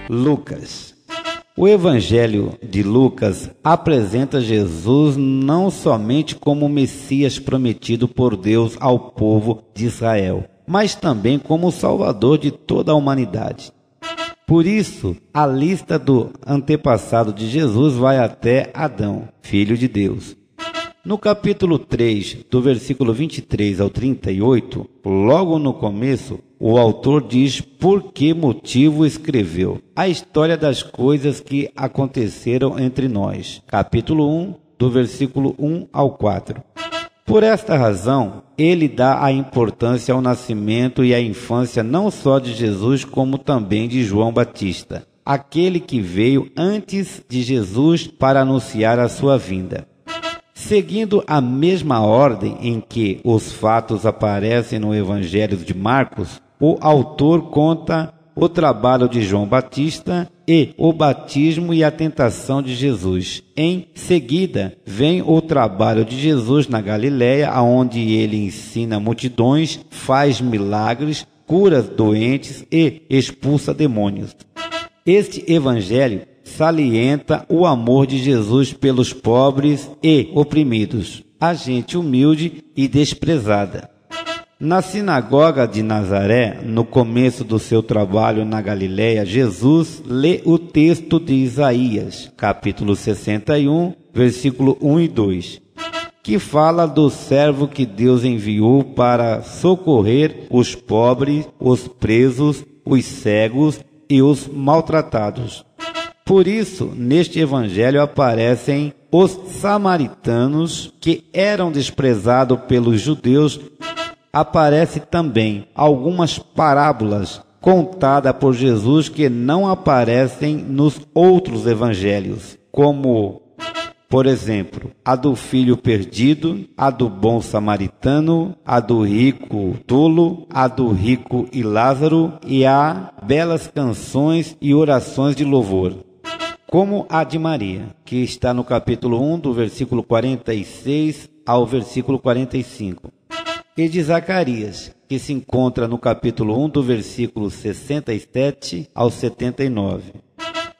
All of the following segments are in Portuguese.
Lucas. O Evangelho de Lucas apresenta Jesus não somente como o Messias prometido por Deus ao povo de Israel, mas também como o Salvador de toda a humanidade. Por isso, a lista do antepassado de Jesus vai até Adão, filho de Deus. No capítulo 3, do versículo 23 ao 38, logo no começo, o autor diz por que motivo escreveu a história das coisas que aconteceram entre nós. Capítulo 1, do versículo 1 ao 4. Por esta razão, ele dá a importância ao nascimento e à infância não só de Jesus, como também de João Batista, aquele que veio antes de Jesus para anunciar a sua vinda. Seguindo a mesma ordem em que os fatos aparecem no Evangelho de Marcos, o autor conta o trabalho de João Batista e o batismo e a tentação de Jesus. Em seguida, vem o trabalho de Jesus na Galileia, onde ele ensina multidões, faz milagres, cura doentes e expulsa demônios. Este evangelho salienta o amor de Jesus pelos pobres e oprimidos, a gente humilde e desprezada. Na sinagoga de Nazaré, no começo do seu trabalho na Galileia, Jesus lê o texto de Isaías, capítulo 61, versículo 1 e 2, que fala do servo que Deus enviou para socorrer os pobres, os presos, os cegos e os maltratados. Por isso, neste evangelho aparecem os samaritanos, que eram desprezados pelos judeus. Aparece também algumas parábolas contadas por Jesus que não aparecem nos outros evangelhos, como, por exemplo, a do filho perdido, a do bom samaritano, a do rico tolo, a do rico e Lázaro, e há belas canções e orações de louvor, como a de Maria, que está no capítulo 1, do versículo 46 ao versículo 45. E de Zacarias, que se encontra no capítulo 1, do versículo 67 ao 79.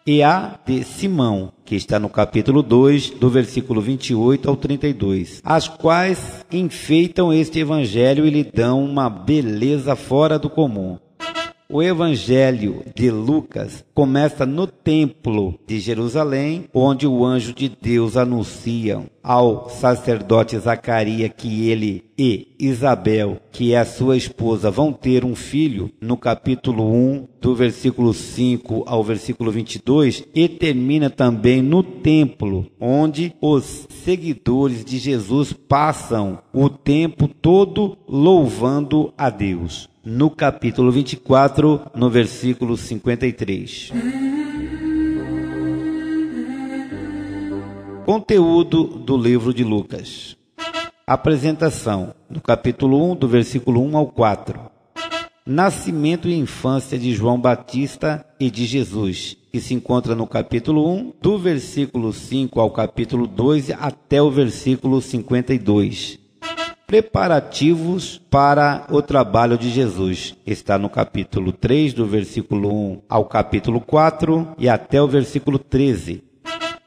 E a de Simão, que está no capítulo 2, do versículo 28 ao 32, as quais enfeitam este evangelho e lhe dão uma beleza fora do comum. O Evangelho de Lucas começa no templo de Jerusalém, onde o anjo de Deus anuncia ao sacerdote Zacarias que ele e Isabel, que é a sua esposa, vão ter um filho, no capítulo 1, do versículo 5 ao versículo 22, e termina também no templo, onde os seguidores de Jesus passam o tempo todo louvando a Deus. No capítulo 24, no versículo 53. Conteúdo do livro de Lucas. Apresentação, no capítulo 1, do versículo 1 ao 4. Nascimento e infância de João Batista e de Jesus, que se encontra no capítulo 1, do versículo 5 ao capítulo 2 até o versículo 52. Preparativos para o trabalho de Jesus. Está no capítulo 3, do versículo 1 ao capítulo 4 e até o versículo 13.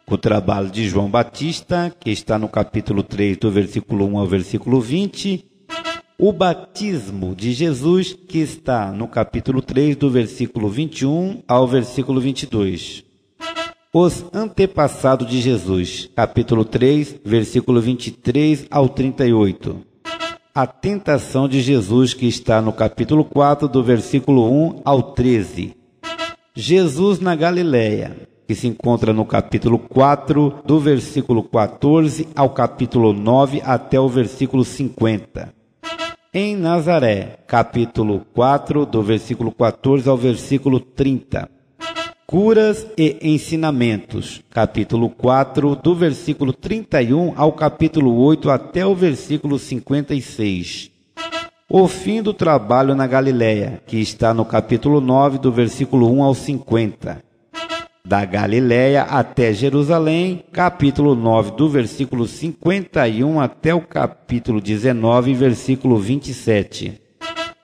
O trabalho de João Batista, que está no capítulo 3, do versículo 1 ao versículo 20. O batismo de Jesus, que está no capítulo 3, do versículo 21 ao versículo 22. Os antepassados de Jesus, capítulo 3, versículo 23 ao 38. A tentação de Jesus, que está no capítulo 4, do versículo 1 ao 13. Jesus na Galileia, que se encontra no capítulo 4, do versículo 14 ao capítulo 9 até o versículo 50. Em Nazaré, capítulo 4, do versículo 14 ao versículo 30. Curas e ensinamentos, capítulo 4, do versículo 31 ao capítulo 8 até o versículo 56. O fim do trabalho na Galileia, que está no capítulo 9, do versículo 1 ao 50. Da Galileia até Jerusalém, capítulo 9, do versículo 51 até o capítulo 19, versículo 27.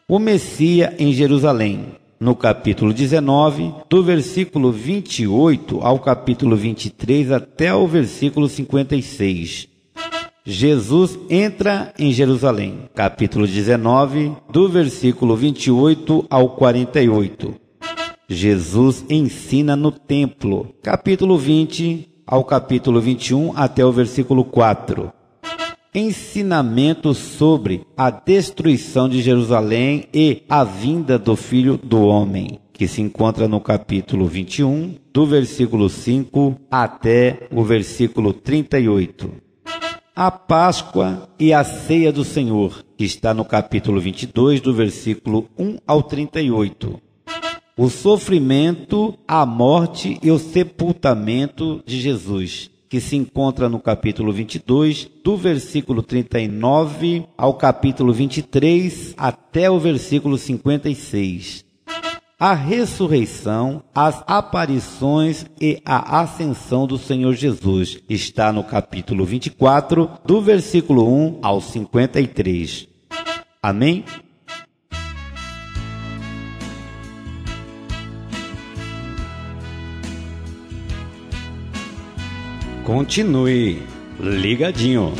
O Messias em Jerusalém, no capítulo 19, do versículo 28 ao capítulo 23 até o versículo 56. Jesus entra em Jerusalém, capítulo 19, do versículo 28 ao 48. Jesus ensina no templo, capítulo 20 ao capítulo 21 até o versículo 4. Ensinamento sobre a destruição de Jerusalém e a vinda do Filho do Homem, que se encontra no capítulo 21, do versículo 5 até o versículo 38. A Páscoa e a Ceia do Senhor, que está no capítulo 22, do versículo 1 ao 38. O sofrimento, a morte e o sepultamento de Jesus, que se encontra no capítulo 22, do versículo 39 ao capítulo 23 até o versículo 56. A ressurreição, as aparições e a ascensão do Senhor Jesus está no capítulo 24, do versículo 1 ao 53. Amém? Continue ligadinho.